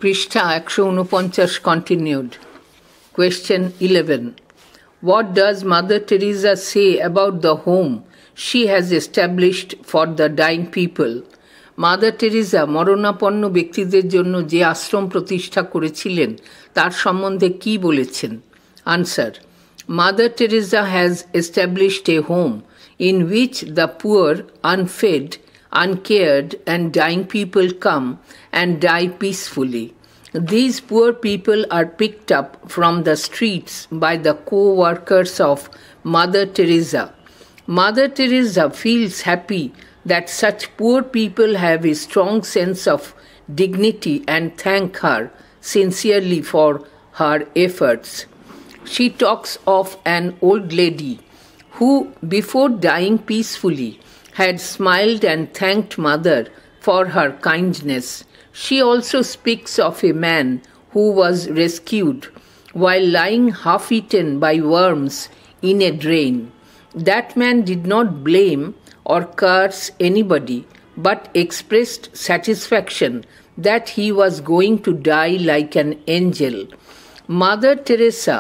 পৃষ্ঠা 149 continued. Question 11. What does Mother Teresa say about the home she has established for the dying people? Mother Teresa মরণাপন্ন ব্যক্তিদের জন্য যে আশ্রম প্রতিষ্ঠা করেছিলেন তার সম্বন্ধে কি বলেছেন? Answer. Mother Teresa has established a home in which the poor, unfed, uncared and dying people come and die peacefully. These poor people are picked up from the streets by the co-workers of Mother Teresa. Mother Teresa feels happy that such poor people have a strong sense of dignity and thank her sincerely for her efforts. She talks of an old lady who, before dying peacefully, had smiled and thanked Mother for her kindness. She also speaks of a man who was rescued while lying half-eaten by worms in a drain. That man did not blame or curse anybody, but expressed satisfaction that he was going to die like an angel. Mother Teresa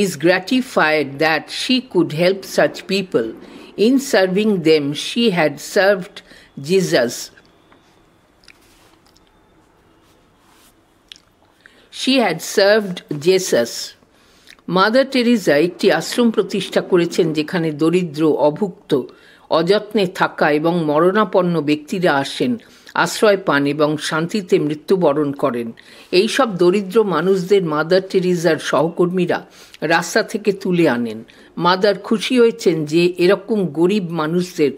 is gratified that she could help such people. In serving them, she had served Jesus. Mother Teresa একটি আশ্রম প্রতিষ্ঠা করেছেন যেখানে দরিদ্র, অভুক্ত, অযত্নে থাকা এবং মরণাপন্ন ব্যক্তিরা আসেন, আশ্রয় পান এবং শান্তিতে মৃত্যুবরণ করেন। এইসব দরিদ্র মানুষদের মাদার টেরিজার সহকর্মীরা রাস্তা থেকে তুলে আনেন। মাদার খুশি হয়েছেন যে এরকম গরিব মানুষদের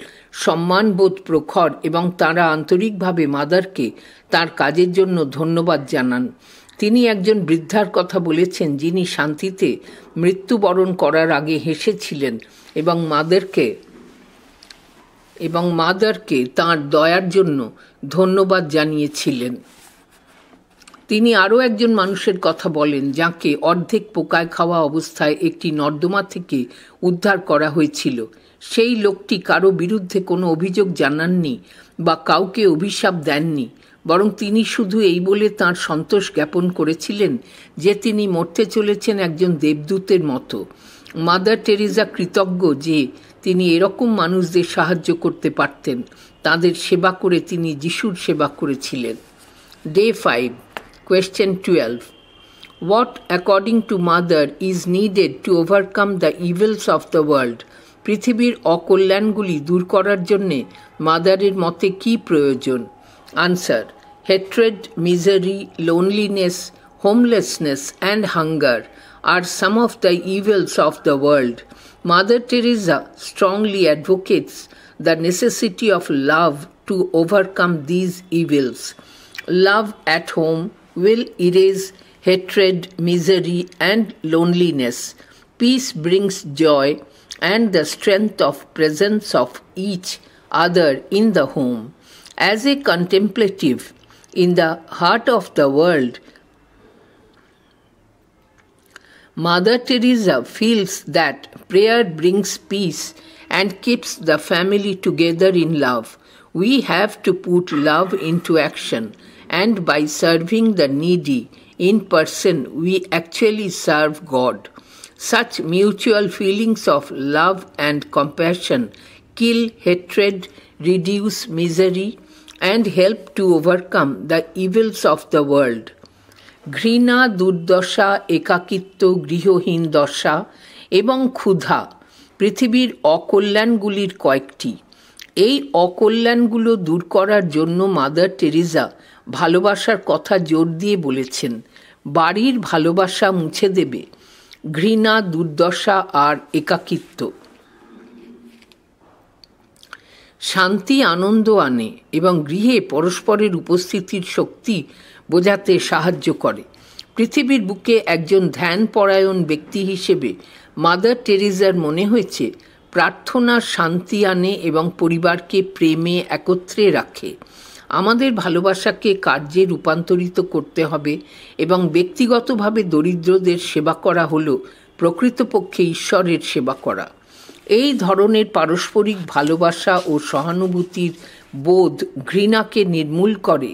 সম্মানবোধ প্রখর এবং তাঁরা আন্তরিকভাবে মাদারকে তার কাজের জন্য ধন্যবাদ জানান। তিনি একজন বৃদ্ধার কথা বলেছেন যিনি শান্তিতে মৃত্যুবরণ করার আগে হেসেছিলেন এবং মাদারকে তাঁর দয়ার জন্য ধন্যবাদ জানিয়েছিলেন। তিনি আরও একজন মানুষের কথা বলেন যাকে অর্ধেক পোকায় খাওয়া অবস্থায় একটি নর্দমা থেকে উদ্ধার করা হয়েছিল। সেই লোকটি কারো বিরুদ্ধে কোনো অভিযোগ জানাননি বা কাউকে অভিশাপ দেননি, বরং তিনি শুধু এই বলে তাঁর সন্তোষ জ্ঞাপন করেছিলেন যে তিনি মরতে চলেছেন একজন দেবদূতের মতো। মাদার টেরিজা কৃতজ্ঞ যে তিনি এরকম মানুষদের সাহায্য করতে পারতেন। তাদের সেবা করে তিনি যিশুর সেবা করেছিলেন। Day 5. Question 12. What, according to Mother, is needed to overcome the evils of the world? পৃথিবীর অকল্যাণগুলি দূর করার জন্যে মাদারের মতে কি প্রয়োজন? Answer. Hatred, misery, loneliness, homelessness and hunger are some of the evils of the world. Mother Teresa strongly advocates the necessity of love to overcome these evils. Love at home will erase hatred, misery and loneliness. Peace brings joy and the strength of presence of each other in the home. As a contemplative in the heart of the world, Mother Teresa feels that prayer brings peace and keeps the family together in love. We have to put love into action, and by serving the needy in person, we actually serve God. Such mutual feelings of love and compassion kill hatred, reduce misery, and help to overcome the evils of the world. ঘৃণা, দুর্দশা, একাকিত্ব, গৃহহীন দশা এবং ক্ষুধা পৃথিবীর অকল্যাণগুলির কয়েকটি। এই অকল্যাণগুলো দূর করার জন্য মাদার টেরিজা ভালোবাসার কথা জোর দিয়ে বলেছেন। বাড়ির ভালোবাসা মুছে দেবে ঘৃণা, দুর্দশা আর একাকিত্ব। শান্তি, আনন্দ আনে এবং গৃহে পরস্পরের উপস্থিতির শক্তি বোঝাতে সাহায্য করে। পৃথিবীর বুকে একজন ধ্যানপরায়ণ ব্যক্তি হিসেবে মাদার টেরিজার মনে হয়েছে প্রার্থনা শান্তি আনে এবং পরিবারকে প্রেমে একত্রে রাখে। আমাদের ভালোবাসাকে কার্যে রূপান্তরিত করতে হবে এবং ব্যক্তিগতভাবে দরিদ্রদের সেবা করা হলো প্রকৃতপক্ষে ঈশ্বরের সেবা করা। এই ধরনের পারস্পরিক ভালোবাসা ও সহানুভূতির বোধ ঘৃণাকে নির্মূল করে,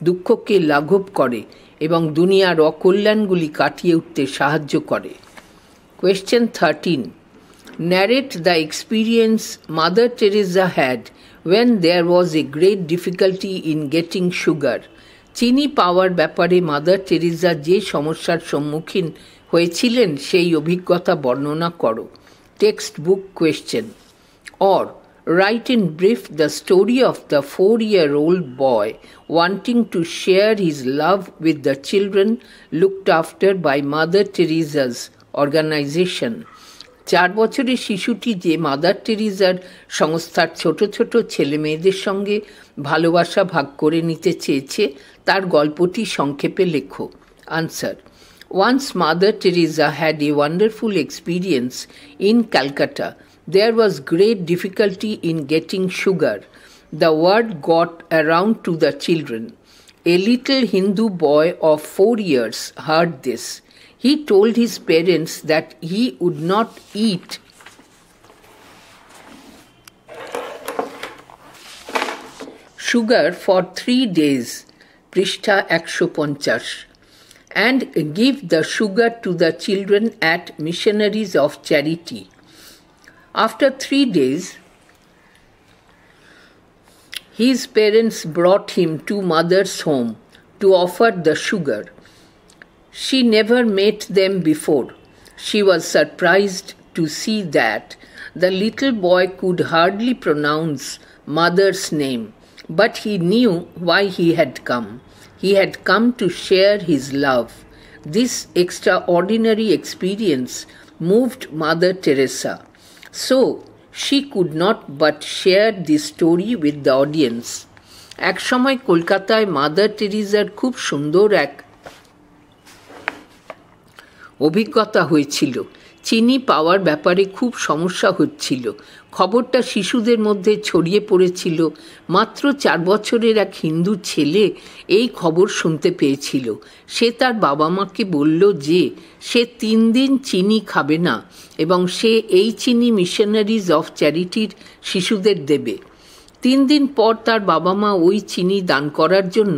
দুঃখকে লাঘব করে এবং দুনিয়ার অকল্যাণগুলি কাটিয়ে উঠতে সাহায্য করে। Question 13. Narrate the experience Mother Teresa had when there was a great difficulty in getting sugar. চিনি পাওয়ার ব্যাপারে মাদার টেরিজা যে সমস্যার সম্মুখীন হয়েছিলেন সেই অভিজ্ঞতা বর্ণনা করো। Text book question. Or write in brief the story of the 4-year-old boy wanting to share his love with the children looked after by Mother Teresa's organization. 4 বছরের শিশুটি যে মাদার টেরিজার সংস্থার ছোট ছোট ছেলে মেয়েদের সঙ্গে ভালোবাসা ভাগ করে নিতে চেয়েছে তার গল্পটি সংক্ষেপে লেখো। Answer: Once Mother Teresa had a wonderful experience in Calcutta. There was great difficulty in getting sugar. The word got around to the children. A little Hindu boy of 4 years heard this. He told his parents that he would not eat sugar for 3 days, পৃষ্ঠা 150, and give the sugar to the children at Missionaries of Charity. After 3 days, his parents brought him to mother's home to offer the sugar. She never met them before. She was surprised to see that the little boy could hardly pronounce mother's name, but he knew why he had come. He had come to share his love. This extraordinary experience moved Mother Teresa. So, she could not but share this story with the audience. এক সময় কলকাতায় mother টেরিজার খুব সুন্দর এক অভিজ্ঞতা হয়েছিল। চিনি পাওয়ার ব্যাপারে খুব সমস্যা হচ্ছিল। খবরটা শিশুদের মধ্যে ছড়িয়ে পড়েছিল। মাত্র 4 বছরের এক হিন্দু ছেলে এই খবর শুনতে পেয়েছিল। সে তার বাবা মাকে বলল যে সে 3 দিন চিনি খাবে না এবং সে এই চিনি মিশনারিজ অফ চ্যারিটির শিশুদের দেবে। 3 দিন পর তার বাবা মা ওই চিনি দান করার জন্য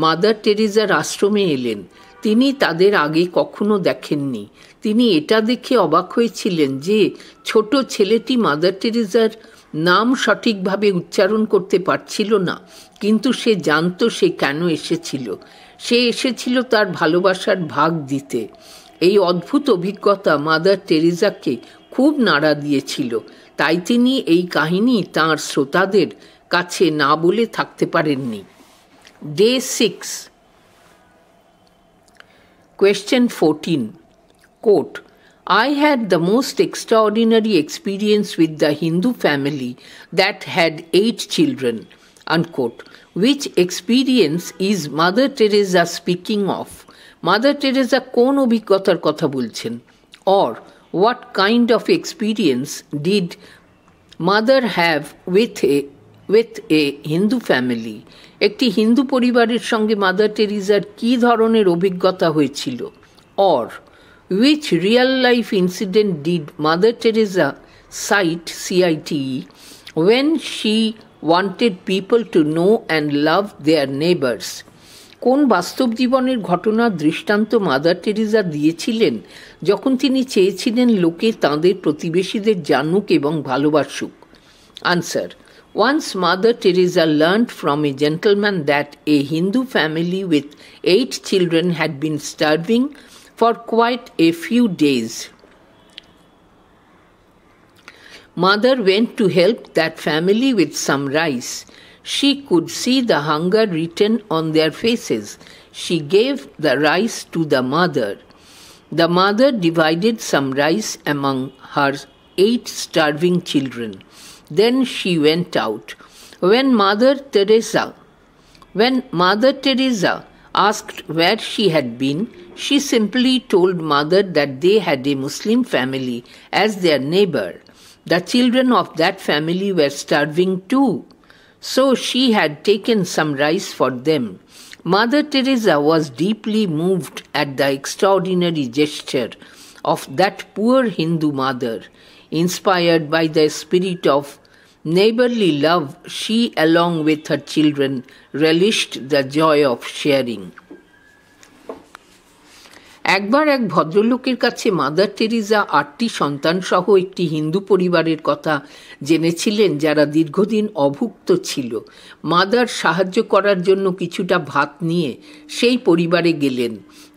মাদার টেরিজার আশ্রমে এলেন। তিনি তাদের আগে কখনো দেখেননি। তিনি এটা দেখে অবাক হয়েছিলেন যে ছোট ছেলেটি মাদার টেরিজার নাম সঠিকভাবে উচ্চারণ করতে পারছিল না, কিন্তু সে জানত সে কেন এসেছিল। সে এসেছিল তার ভালোবাসার ভাগ দিতে। এই অদ্ভুত অভিজ্ঞতা মাদার টেরিজাকে খুব নাড়া দিয়েছিল, তাই তিনি এই কাহিনী তাঁর শ্রোতাদের কাছে না বলে থাকতে পারেননি। Day 6. Question 14. Quote, I had the most extraordinary experience with the Hindu family that had 8 children. Unquote. Which experience is Mother Teresa speaking of? Mother Teresa কোন অভিজ্ঞতার কথা বলছেন? Or what kind of experience did Mother have with a Hindu family? একটি হিন্দু পরিবারের সঙ্গে mother টেরিজার কী ধরনের অভিজ্ঞতা হয়েছিল? Or which real life incident did Mother Teresa cite when she wanted people to know and love their neighbors? কোন বাস্তব জীবনের ঘটনার দৃষ্টান্ত মাদার টেরিজা দিয়েছিলেন যখন তিনি চেয়েছিলেন লোকে তাঁদের প্রতিবেশীদের জানুক এবং ভালোবাসুক? Answer: Once Mother Teresa learned from a gentleman that a Hindu family with 8 children had been starving for quite a few days. Mother went to help that family with some rice. She could see the hunger written on their faces. She gave the rice to the mother. The mother divided some rice among her 8 starving children. Then she went out. When Mother Teresa asked where she had been, she simply told Mother that they had a Muslim family as their neighbor. The children of that family were starving too, so she had taken some rice for them. Mother Teresa was deeply moved at the extraordinary gesture of that poor Hindu mother. Inspired by the spirit of neighborly love, she, along with her children, relished the joy of sharing. একবার এক ভদ্রলোকের কাছে mother Teresa 8টি সন্তান সহ একটি হিন্দু পরিবারের কথা জেনেছিলেন যারা দীর্ঘদিন অভুক্ত ছিল। মাদার সাহায্য করার জন্য কিছুটা ভাত নিয়ে সেই পরিবারে গেলেন।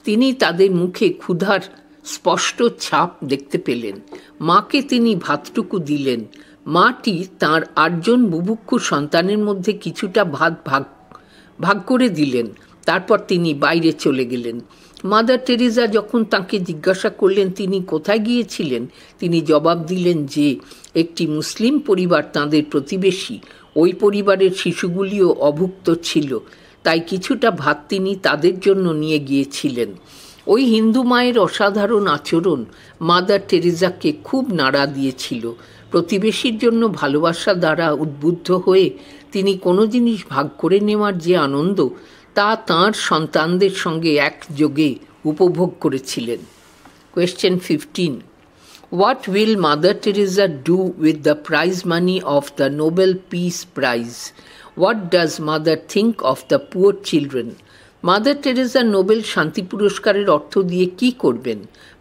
তিনি তাদের মুখে ক্ষুধার স্পষ্ট ছাপ দেখতে পেলেন। মাকে তিনি ভাতটুকু দিলেন। মাটি তাঁর 8 জন বুভুক্ষু সন্তানের মধ্যে কিছুটা ভাত ভাগ করে দিলেন। তারপর তিনি বাইরে চলে গেলেন। মাদার টেরিজা যখন তাকে জিজ্ঞাসা করলেন তিনি কোথায় গিয়েছিলেন, তিনি জবাব দিলেন যে একটি মুসলিম পরিবার তাঁদের প্রতিবেশী। ওই পরিবারের শিশুগুলিও অভুক্ত ছিল, তাই কিছুটা ভাত তিনি তাদের জন্য নিয়ে গিয়েছিলেন। ওই হিন্দু মায়ের অসাধারণ আচরণ মাদার টেরিজাকে খুব নাড়া দিয়েছিল। প্রতিবেশীর জন্য ভালোবাসা দ্বারা উদ্বুদ্ধ হয়ে তিনি কোনো জিনিস ভাগ করে নেওয়ার যে আনন্দ তা তাঁর সন্তানদের সঙ্গে একযোগে উপভোগ করেছিলেন। Question 15. What will Mother Teresa do with the prize money of the Nobel Peace Prize? What does Mother think of the poor children? Mother Teresa Nobel শান্তি পুরস্কারের অর্থ দিয়ে কি করবেন?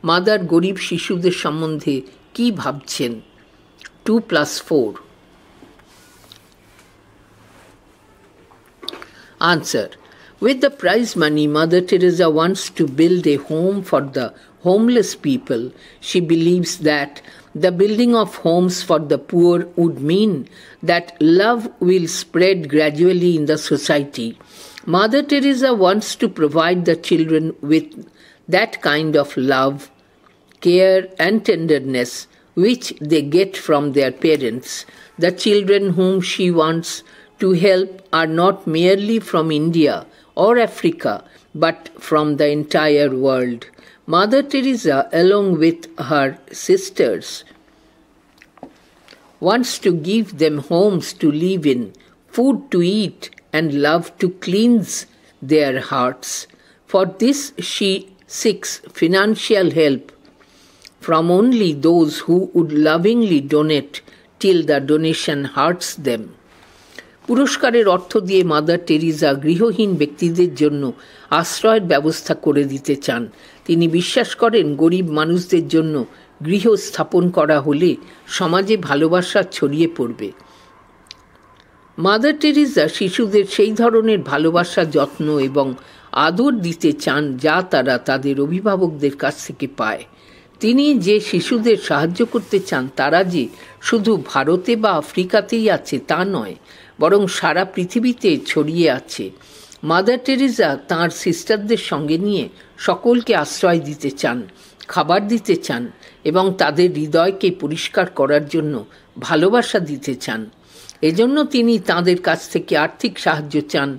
মাদার গরিব শিশুদের সম্বন্ধে কি ভাবছেন? 2+4. Answer. With the prize money, Mother Teresa wants to build a home for the homeless people. She believes that the building of homes for the poor would mean that love will spread gradually in the society. Mother Teresa wants to provide the children with that kind of love, care, and tenderness which they get from their parents. The children whom she wants to help are not merely from India or Africa, but from the entire world. Mother Teresa, along with her sisters, wants to give them homes to live in, food to eat, and love to cleanse their hearts. For this, she seeks financial help from only those who would lovingly donate till the donation hurts them. পুরস্কারের অর্থ দিয়ে mother Teresa গৃহহীন ব্যক্তিদের জন্য আশ্রয়ের ব্যবস্থা করে দিতে চান। তিনি বিশ্বাস করেন গরিব মানুষদের জন্য গৃহ স্থাপন করা হলে সমাজে ভালোবাসা ছড়িয়ে পড়বে। মাদার টেরিজা শিশুদের সেই ধরনের ভালোবাসা, যত্ন এবং আদর দিতে চান যা তারা তাদের অভিভাবকদের কাছ থেকে পায়। তিনি যে শিশুদের সাহায্য করতে চান তারা যে শুধু ভারতে বা আফ্রিকাতেই আছে তা নয়, বরং সারা পৃথিবীতে ছড়িয়ে আছে। মাদার টেরিজা তাঁর সিস্টারদের সঙ্গে নিয়ে সকলকে আশ্রয় দিতে চান, খাবার দিতে চান এবং তাদের হৃদয়কে পরিষ্কার করার জন্য ভালোবাসা দিতে চান। এজন্য তিনি তাঁদের কাছ থেকে আর্থিক সাহায্য চান,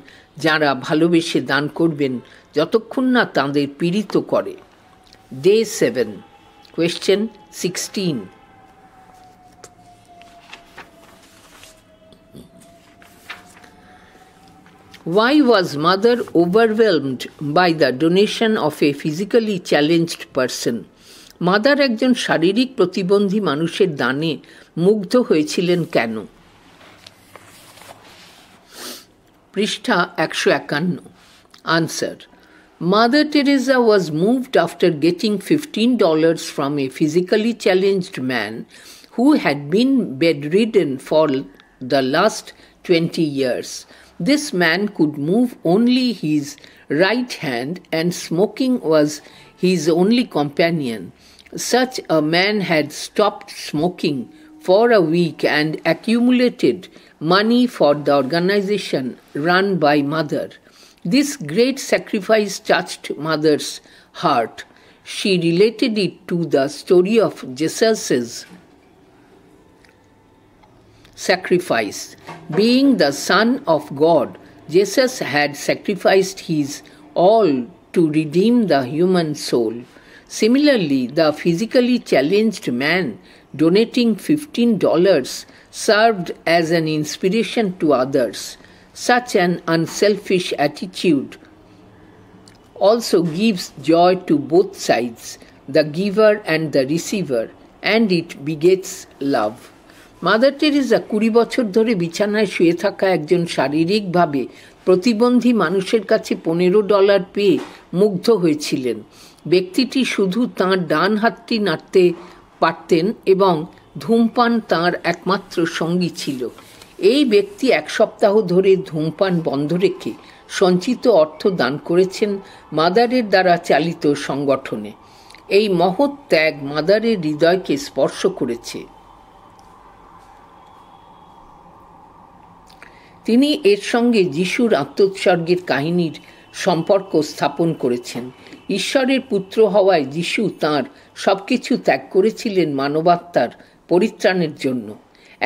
যারা ভালোবেসে দান করবেন যতক্ষণ না তাঁদের পীড়িত করে। Day 7. Question 16. Why was Mother overwhelmed by the donation of a physically challenged person? Mother একজন শারীরিক প্রতিবন্ধী মানুষের দানে মুগ্ধ হয়েছিলেন কেন? পৃষ্ঠা 151. Answer. Mother Teresa was moved after getting $15 from a physically challenged man who had been bedridden for the last 20 years. This man could move only his right hand and smoking was his only companion. Such a man had stopped smoking for a week and accumulated money for the organization run by Mother. This great sacrifice touched Mother's heart. She related it to the story of Jesus's sacrifice. Being the Son of God, Jesus had sacrificed his all to redeem the human soul. Similarly, the physically challenged man donating $15 served as an inspiration to others. Such an unselfish attitude also gives joy to both sides, the giver and the receiver, and it begets love. Mother Teresa 20 বছর ধরে বিছানায় শুয়ে থাকা একজন শারীরিকভাবে প্রতিবন্ধী মানুষের কাছে $15 পেয়ে মুগ্ধ হয়েছিলেন। ব্যক্তিটি শুধু তাঁর ডান হাতটি নাড়তে পারতেন এবং ধূমপান তাঁর একমাত্র সঙ্গী ছিল। এই ব্যক্তি 1 সপ্তাহ ধরে ধূমপান বন্ধ রেখে সঞ্চিত অর্থ দান করেছেন মাদারের দ্বারা চালিত সংগঠনে। এই মহৎ ত্যাগ মাদারের হৃদয়কে স্পর্শ করেছে। তিনি এর সঙ্গে যিশুর আত্মোৎসর্গের কাহিনীর সম্পর্ক স্থাপন করেছেন। ঈশ্বরের পুত্র হওয়ায় যিশু তাঁর সবকিছু ত্যাগ করেছিলেন মানবাত্মার পরিত্রাণের জন্য।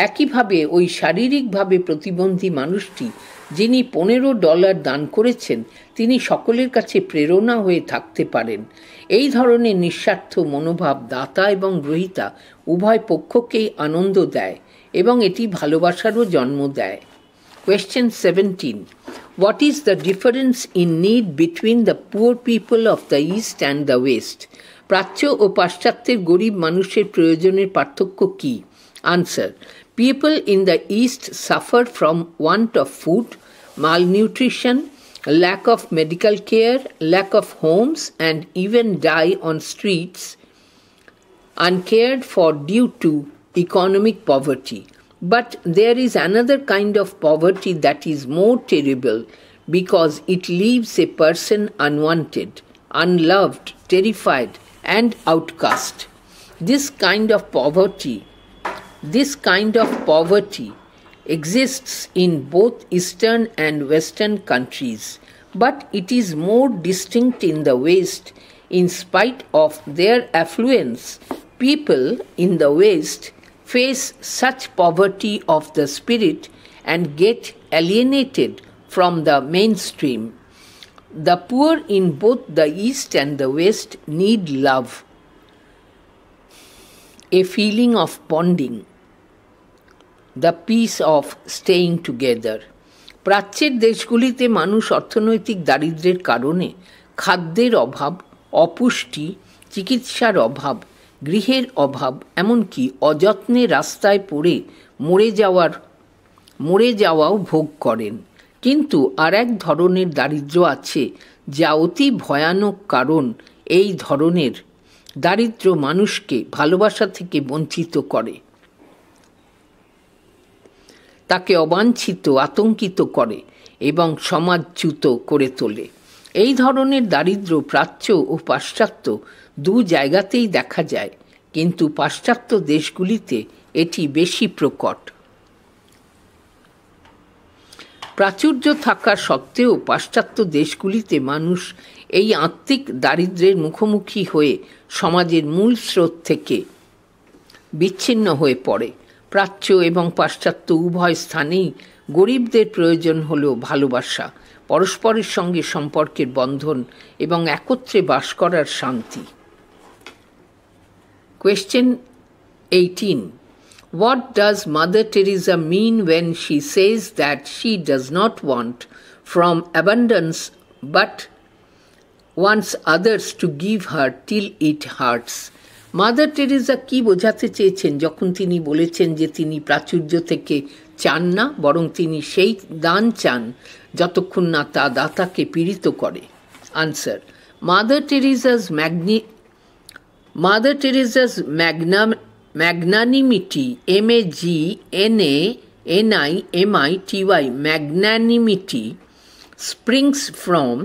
একইভাবে ওই শারীরিকভাবে প্রতিবন্ধী মানুষটি, যিনি $15 দান করেছেন, তিনি সকলের কাছে প্রেরণা হয়ে থাকতে পারেন। এই ধরনের নিঃস্বার্থ মনোভাব দাতা এবং গ্রহীতা উভয় পক্ষকেই আনন্দ দেয় এবং এটি ভালোবাসারও জন্ম দেয়। Question 17. What is the difference in need between the poor people of the East and the West? প্রাচ্য ও পাশ্চাত্যের গরিব মানুষের প্রয়োজনের পার্থক্য কী? Answer. People in the East suffer from want of food, malnutrition, lack of medical care, lack of homes, and even die on streets uncared for due to economic poverty. But there is another kind of poverty that is more terrible because it leaves a person unwanted, unloved, terrified, and outcast. This kind of poverty exists in both Eastern and Western countries, but it is more distinct in the West. In spite of their affluence, people in the West face such poverty of the spirit and get alienated from the mainstream. The poor in both the East and the West need love, a feeling of bonding, the peace of staying together. প্রাচ্যের দেশগুলিতে মানুষ অর্থনৈতিক দারিদ্র্যের কারণে খাদ্যের অভাব, অপুষ্টি, চিকিৎসার অভাব, গৃহের অভাব, এমনকি অযত্নে রাস্তায় পড়ে মরে যাওয়াও ভোগ করেন। কিন্তু আর এক ধরনের দারিদ্র্য আছে যা অতি ভয়ানক, কারণ এই ধরনের দারিদ্র্য মানুষকে ভালোবাসা থেকে বঞ্চিত করে, তাকে অবাঞ্ছিত, আতঙ্কিত করে এবং সমাজচ্যুত করে তোলে। এই ধরনের দারিদ্র্য প্রাচ্য ও পাশ্চাত্য দু জায়গাতেই দেখা যায়, কিন্তু পাশ্চাত্য দেশগুলিতে এটি বেশি প্রকট। প্রাচুর্য থাকা সত্ত্বেও পাশ্চাত্য দেশগুলিতে মানুষ এই আত্মিক দারিদ্র্যের মুখোমুখি হয়ে সমাজের মূল স্রোত থেকে বিচ্ছিন্ন হয়ে পড়ে। প্রাচ্য এবং পাশ্চাত্য উভয় স্থানেই গরিবদের প্রয়োজন হল ভালোবাসা, পরস্পরের সঙ্গে সম্পর্কের বন্ধন এবং একত্রে বাস করার শান্তি। Question 18. What does Mother Teresa mean when she says that she does not want from abundance but wants others to give her till it hurts? Mother Teresa কি বোঝাতে চেয়েছেন যখন তিনি বলেছেন যে তিনি প্রাচুর্য থেকে চান না, বরং তিনি সেই দান চান যতক্ষণ না তা দাতাকে পীড়িত করে? Answer. Mother Teresa's magnanimity, magnanimity, magnanimity springs from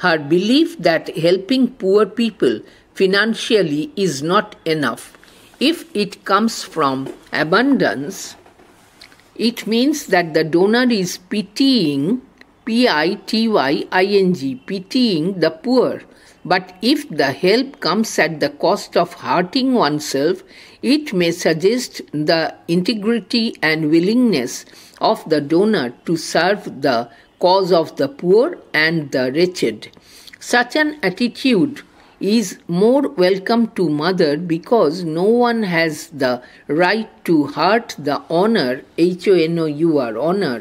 her belief that helping poor people financially is not enough. If it comes from abundance, it means that the donor is pitying, pitying the poor. But if the help comes at the cost of hurting oneself, it may suggest the integrity and willingness of the donor to serve the cause of the poor and the wretched. Such an attitude is more welcome to Mother because no one has the right to hurt the honor, honor,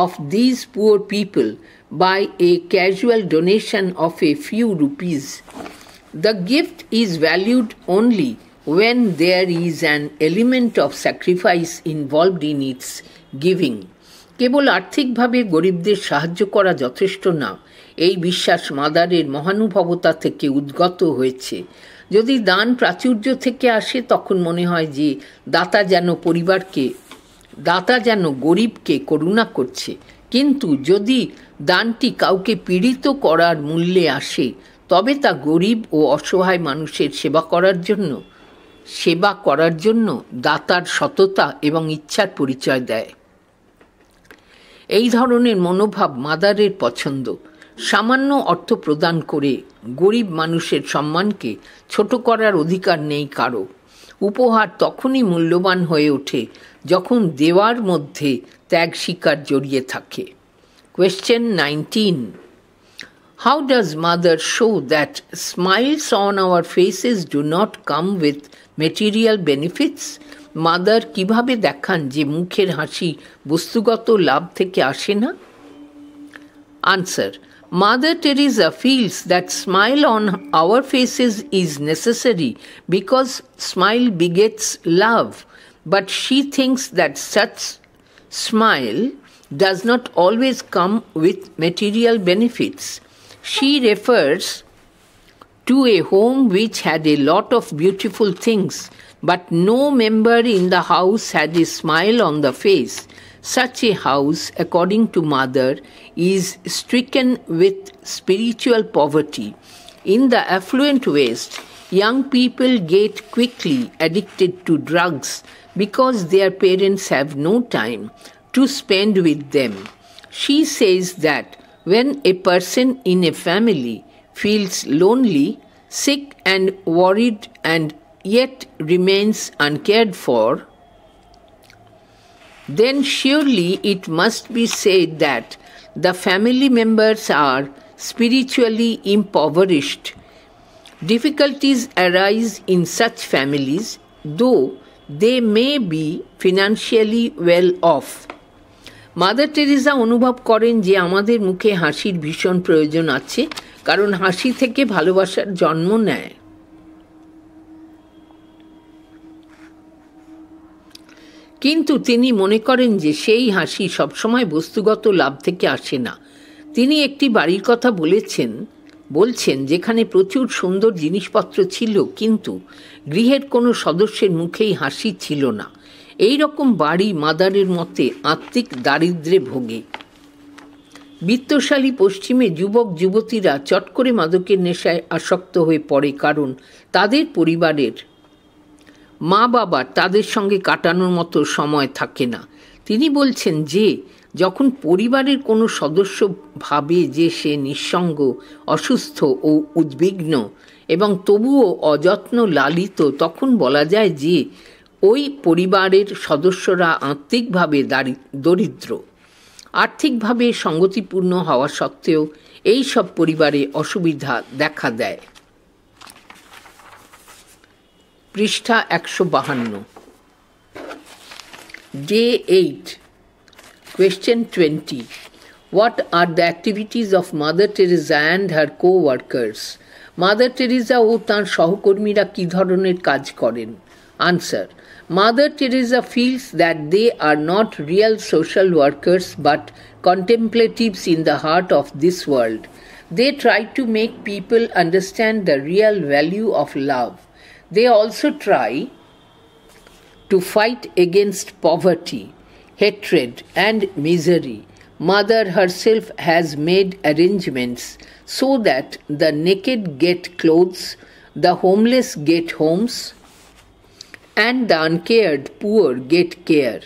of these poor people by a casual donation of a few rupees. The gift is valued only when there is an element of sacrifice involved in its giving. কেবল আর্থিকভাবে গরিবদের সাহায্য করা যথেষ্ট না, এই বিশ্বাস মাদারের মহানুভবতা থেকে উদ্গত হয়েছে। যদি দান প্রাচুর্য থেকে আসে তখন মনে হয় যে দাতা যেন গরিবকে করুণা করছে, কিন্তু যদি দানটি কাউকে পীড়িত করার মূল্যে আসে তবে তা গরিব ও অসহায় মানুষের সেবা করার জন্য দাতার সততা এবং ইচ্ছার পরিচয় দেয়। এই ধরনের মনোভাব মাদারের পছন্দ। সামান্য অর্থ প্রদান করে গরিব মানুষের সম্মানকে ছোট করার অধিকার নেই কারো। উপহার তখনই মূল্যবান হয়ে ওঠে যখন দেওয়ার মধ্যে ত্যাগ স্বীকার জড়িয়ে থাকে। Question 19. How does mother show that smiles on our faces do not come with material benefits? Mother কিভাবে দেখান যে মুখের হাসি বস্তুগত লাভ থেকে আসে না? Answer. Mother Teresa feels that smile on our faces is necessary because smile begets love, but she thinks that such smile does not always come with material benefits. She refers to a home which had a lot of beautiful things, but no member in the house had a smile on the face. Such a house, according to Mother, is stricken with spiritual poverty. In the affluent West, young people get quickly addicted to drugs because their parents have no time to spend with them. She says that when a person in a family feels lonely, sick and worried and yet remains uncared for, then surely it must be said that the family members are spiritually impoverished. Difficulties arise in such families, though they may be financially well off. Mother Teresa অনুভব করেন যে আমাদের মুখে হাসির ভীষণ প্রয়োজন আছে, কারণ হাসি থেকে ভালোবাসার জন্ম নেয়। কিন্তু তিনি মনে করেন যে সেই হাসি সবসময় বস্তুগত লাভ থেকে আসে না। তিনি একটি বাড়ির কথা বলছেন যেখানে প্রচুর সুন্দর জিনিসপত্র ছিল, কিন্তু গৃহের কোনো সদস্যের মুখেই হাসি ছিল না। এই রকম বাড়ি মাদারের মতে আত্মিক দারিদ্র্যে ভোগে। বিত্তশালী পশ্চিমে যুবক যুবতীরা চট করে মাদকের নেশায় আসক্ত হয়ে পড়ে, কারণ তাদের পরিবারের মা বাবার তাদের সঙ্গে কাটানোর মতো সময় থাকে না। তিনি বলছেন যে যখন পরিবারের কোনো সদস্য ভাবে যে সে নিঃসঙ্গ, অসুস্থ ও উদ্বিগ্ন এবং তবুও অযত্ন লালিত, তখন বলা যায় যে ওই পরিবারের সদস্যরা আত্মিকভাবে দরিদ্র। আর্থিকভাবে সঙ্গতিপূর্ণ হওয়া সত্ত্বেও এই সব পরিবারে অসুবিধা দেখা দেয়। পৃষ্ঠা 152। Day 8. Question 20. What are the activities of Mother Teresa and her co-workers? Mother Teresa ও তাঁর সহকর্মীরা কী ধরনের কাজ করেন? Answer. Mother Teresa feels that they are not real social workers but contemplatives in the heart of this world. They try to make people understand the real value of love. They also try to fight against poverty, hatred, and misery. Mother herself has made arrangements so that the naked get clothes, the homeless get homes, and the uncared poor get care.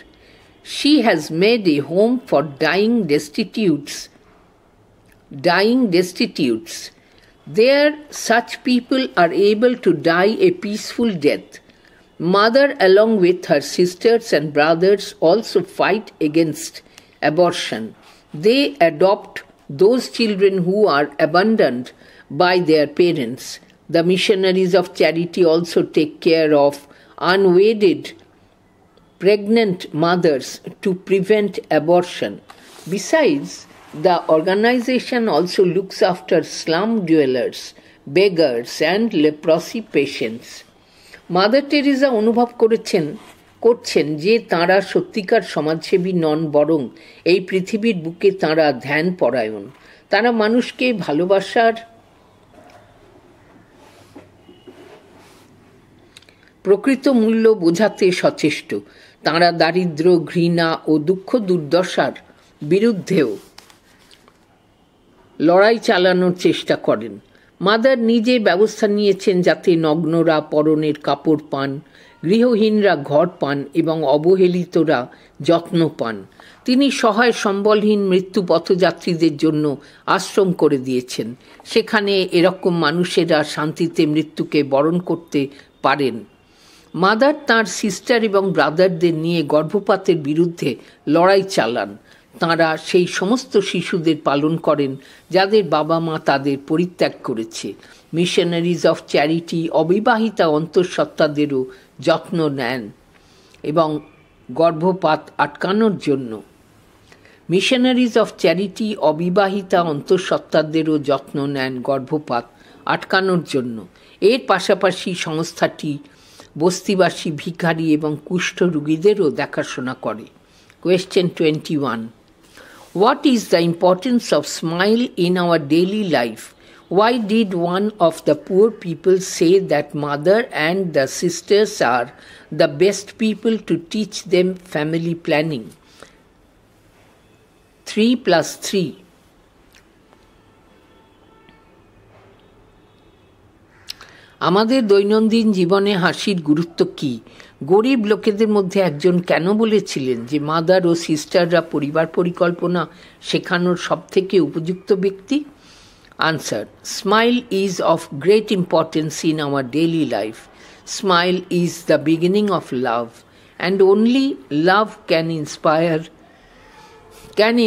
She has made a home for dying destitutes. There, such people are able to die a peaceful death. Mother, along with her sisters and brothers, also fight against abortion. They adopt those children who are abandoned by their parents. The missionaries of charity also take care of unwedded pregnant mothers to prevent abortion. Besides, the organization also looks after slum dwellers, beggars, and leprosy patients. Mother Teresa অনুভব করছেন যে তাঁরা সত্যিকার সমাজসেবী নন, বরং এই পৃথিবীর বুকে তাঁরা ধ্যান পরায়ণ। তাঁরা মানুষকে ভালোবাসার প্রকৃত মূল্য বোঝাতে সচেষ্ট। তাঁরা দারিদ্র্য, ঘৃণা ও দুঃখ দুর্দশার বিরুদ্ধেও লড়াই চালানোর চেষ্টা করেন। মাদার নিজে ব্যবস্থা নিয়েছেন যাতে নগ্নরা পরনের কাপড় পান, গৃহহীনরা ঘর পান এবং অবহেলিতরা যত্ন পান। তিনি সহায় সম্বলহীন মৃত্যু পথযাত্রীদের জন্য আশ্রম করে দিয়েছেন। সেখানে এরকম মানুষেরা শান্তিতে মৃত্যুকে বরণ করতে পারেন। মাদার তাঁর সিস্টার এবং ব্রাদারদের নিয়ে গর্ভপাতের বিরুদ্ধে লড়াই চালান। তাঁরা সেই সমস্ত শিশুদের পালন করেন যাদের বাবা মা তাদের পরিত্যাগ করেছে। মিশনারিজ অফ চ্যারিটি অবিবাহিতা অন্তঃসত্ত্বাদেরও যত্ন নেন এবং গর্ভপাত আটকানোর জন্য মিশনারিজ অফ চ্যারিটি অবিবাহিতা অন্তঃসত্ত্বাদেরও যত্ন নেন গর্ভপাত আটকানোর জন্য। এর পাশাপাশি সংস্থাটি বস্তিবাসী ভিখারি এবং কুষ্ঠ রোগীদেরও দেখাশোনা করে। Question 21. What is the importance of smile in our daily life? Why did one of the poor people say that mother and the sisters are the best people to teach them family planning? 3 plus 3. আমাদের দৈনন্দিন জীবনে হাসির গুরুত্ব কী? গরিব লোকেদের মধ্যে একজন কেন বলেছিলেন যে মাদার ও সিস্টাররা পরিবার পরিকল্পনা শেখানোর সবথেকে উপযুক্ত ব্যক্তি? Answer: smile is of great importance in our daily life. Smile is the beginning of love, and only love can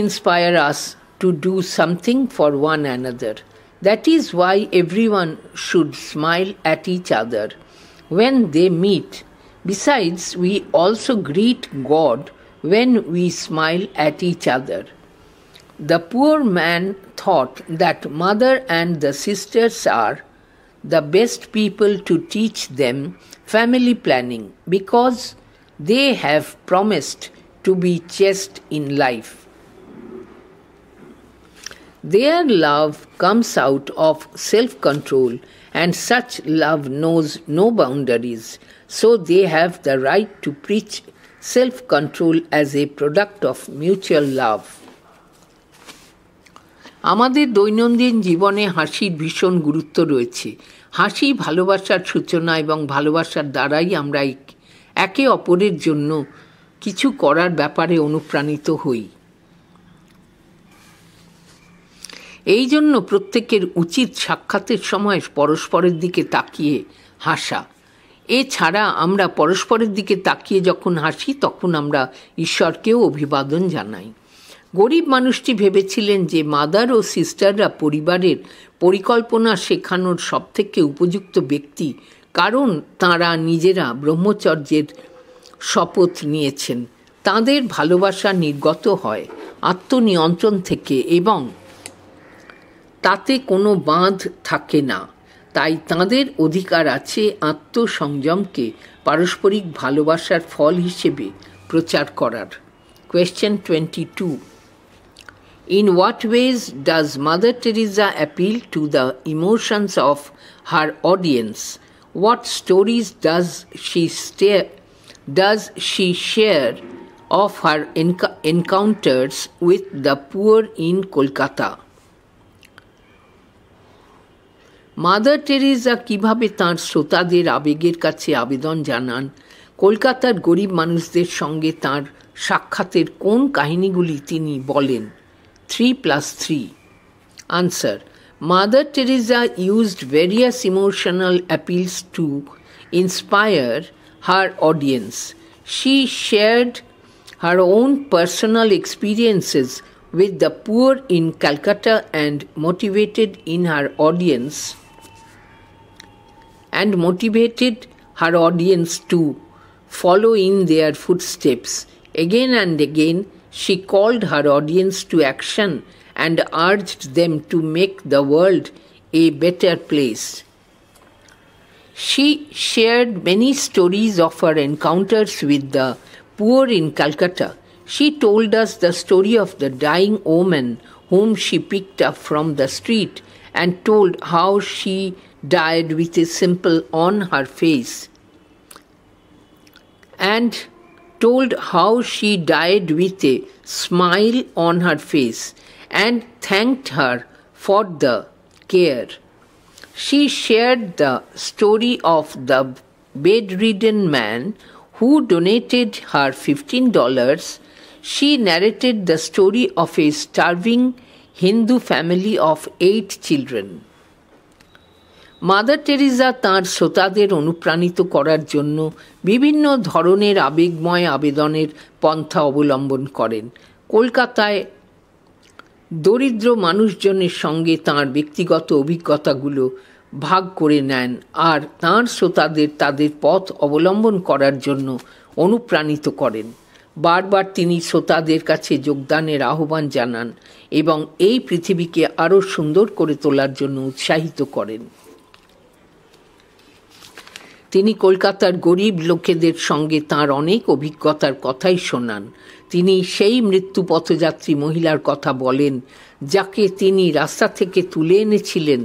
inspire us to do something for one another. That is why everyone should smile at each other when they meet. Besides, we also greet God when we smile at each other. The poor man thought that mother and the sisters are the best people to teach them family planning because they have promised to be chaste in life. Their love comes out of self-control, and such love knows no boundaries, so they have the right to preach self-control as a product of mutual love. আমাদের দৈনন্দিন জীবনে হাসির ভীষণ গুরুত্ব রয়েছে। হাসি ভালোবাসার সূচনা এবং ভালোবাসার দ্বারাই আমরা একে অপরের জন্য কিছু করার ব্যাপারে অনুপ্রাণিত হই। এই জন্য প্রত্যেকের উচিত সাক্ষাতের সময় পরস্পরের দিকে তাকিয়ে হাসা। এছাড়া আমরা পরস্পরের দিকে তাকিয়ে যখন হাসি তখন আমরা ঈশ্বরকেও অভিবাদন জানাই। গরিব মানুষটি ভেবেছিলেন যে মাদার ও সিস্টাররা পরিবারের পরিকল্পনা শেখানোর সবথেকে উপযুক্ত ব্যক্তি, কারণ তাঁরা নিজেরা ব্রহ্মচর্যের শপথ নিয়েছেন। তাঁদের ভালোবাসা নির্গত হয় আত্মনিয়ন্ত্রণ থেকে এবং তাতে কোনো বাঁধ থাকে না। তাই তাঁদের অধিকার আছে আত্মসংযমকে পারস্পরিক ভালোবাসার ফল হিসেবে প্রচার করার। Question 22. In what ways does Mother Teresa appeal to the emotions of her audience? What stories does she share of her encounters with the poor in Kolkata? Mother Teresa কিভাবে তাঁর শ্রোতাদের আবেগের কাছে আবেদন জানান? কলকাতার গরিব মানুষদের সঙ্গে তাঁর সাক্ষাতের কোন কাহিনীগুলি তিনি বলেন? 3 plus 3. Answer: Mother Teresa used various emotional appeals to inspire her audience. She shared her own personal experiences with the poor in Calcutta and motivated her audience to follow in their footsteps. Again and again, she called her audience to action and urged them to make the world a better place. She shared many stories of her encounters with the poor in Calcutta. She told us the story of the dying woman whom she picked up from the street and told how she died with a simple on her face. And told how she died with a smile on her face and thanked her for the care. She shared the story of the bedridden man who donated her $15. She narrated the story of a starving Hindu family of 8 children. Mother Teresa তাঁর শ্রোতাদের অনুপ্রাণিত করার জন্য বিভিন্ন ধরনের আবেগময় আবেদনের পন্থা অবলম্বন করেন। কলকাতায় দরিদ্র মানুষজনের সঙ্গে তাঁর ব্যক্তিগত অভিজ্ঞতাগুলো ভাগ করে নেন আর তাঁর শ্রোতাদের তাদের পথ অবলম্বন করার জন্য অনুপ্রাণিত করেন। বারবার তিনি শ্রোতাদের কাছে যোগদানের আহ্বান জানান এবং এই পৃথিবীকে আরও সুন্দর করে তোলার জন্য উৎসাহিত করেন। তিনি কলকাতার গরিব লোকেদের সঙ্গে তাঁর অনেক অভিজ্ঞতার কথাই শোনান। তিনি সেই মৃত্যু পথযাত্রী মহিলার কথা বলেন যাকে তিনি রাস্তা থেকে তুলে এনেছিলেন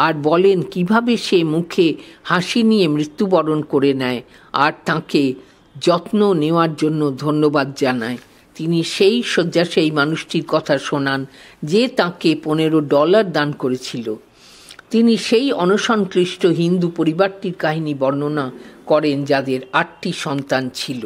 আর বলেন কিভাবে সে মুখে হাসি নিয়ে মৃত্যুবরণ করে নেয় আর তাঁকে যত্ন নেওয়ার জন্য ধন্যবাদ জানায়। তিনি সেই শয্যাশায়ী মানুষটির কথা শোনান যে তাঁকে $15 দান করেছিল। তিনি সেই অনসংশ্লিষ্ট হিন্দু পরিবারটির কাহিনী বর্ণনা করেন যাদের 8টি সন্তান ছিল।